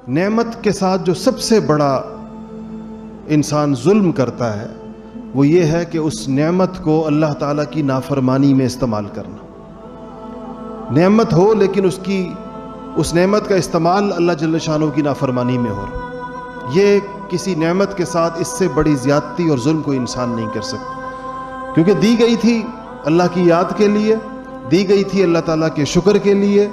نعمت کے ساتھ جو سب سے بڑا انسان ظلم کرتا ہے وہ یہ ہے کہ اس نعمت کو اللہ تعالیٰ کی نافرمانی میں استعمال کرنا۔ نعمت ہو لیکن اس نعمت کا استعمال اللہ جل شانہ کی نافرمانی میں ہو رہا، یہ کسی نعمت کے ساتھ اس سے بڑی زیادتی اور ظلم کوئی انسان نہیں کر سکتا، کیونکہ دی گئی تھی اللہ کی یاد کے لیے، دی گئی تھی اللہ تعالیٰ کے شکر کے لیے،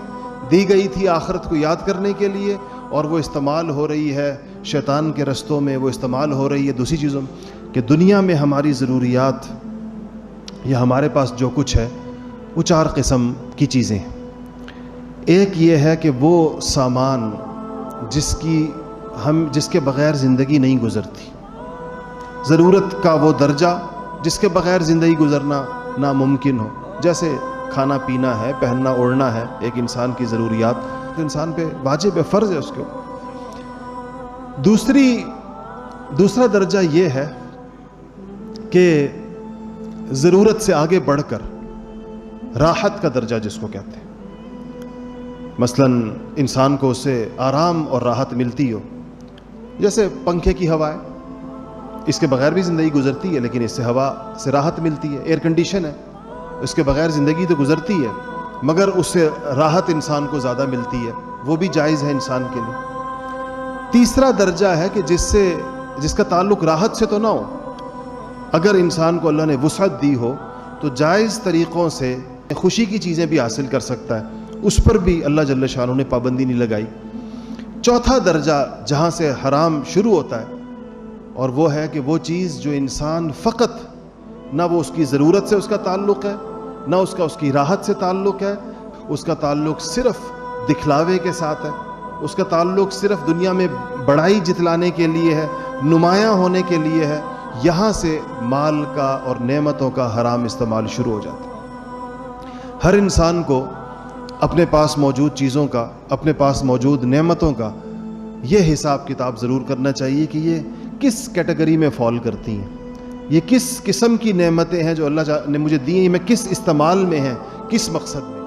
دی گئی تھی آخرت کو یاد کرنے کے لیے، اور وہ استعمال ہو رہی ہے شیطان کے رستوں میں، وہ استعمال ہو رہی ہے دوسری چیزوں میں، کہ دنیا میں ہماری ضروریات یا ہمارے پاس جو کچھ ہے وہ 4 قسم کی چیزیں ہیں۔ ایک یہ ہے کہ وہ سامان جس کے بغیر زندگی نہیں گزرتی، ضرورت کا وہ درجہ جس کے بغیر زندگی گزرنا ناممکن ہو، جیسے کھانا پینا ہے، پہننا اوڑھنا ہے، ایک انسان کی ضروریات تو انسان پہ واجب ہے، فرض ہے اس کے اوپر۔ دوسرا درجہ یہ ہے کہ ضرورت سے آگے بڑھ کر راحت کا درجہ جس کو کہتے ہیں، مثلا انسان کو اس سے آرام اور راحت ملتی ہو، جیسے پنکھے کی ہوا ہے، اس کے بغیر بھی زندگی گزرتی ہے لیکن اس سے ہوا سے راحت ملتی ہے۔ ایئر کنڈیشن ہے، اس کے بغیر زندگی تو گزرتی ہے مگر اس سے راحت انسان کو زیادہ ملتی ہے، وہ بھی جائز ہے انسان کے لیے۔ تیسرا درجہ ہے کہ جس کا تعلق راحت سے تو نہ ہو، اگر انسان کو اللہ نے وسعت دی ہو تو جائز طریقوں سے خوشی کی چیزیں بھی حاصل کر سکتا ہے، اس پر بھی اللہ جل شانہ نے پابندی نہیں لگائی۔ چوتھا درجہ جہاں سے حرام شروع ہوتا ہے، اور وہ ہے کہ وہ چیز جو انسان فقط نہ وہ اس کی ضرورت سے اس کا تعلق ہے، نہ اس کی راحت سے تعلق ہے، اس کا تعلق صرف دکھلاوے کے ساتھ ہے، اس کا تعلق صرف دنیا میں بڑائی جتلانے کے لیے ہے، نمایاں ہونے کے لیے ہے، یہاں سے مال کا اور نعمتوں کا حرام استعمال شروع ہو جاتا ہے۔ ہر انسان کو اپنے پاس موجود چیزوں کا، اپنے پاس موجود نعمتوں کا یہ حساب کتاب ضرور کرنا چاہیے کہ یہ کس کیٹیگری میں فال کرتی ہیں، یہ کس قسم کی نعمتیں ہیں جو اللہ نے مجھے دی ہیں، میں کس استعمال میں ہیں، کس مقصد میں۔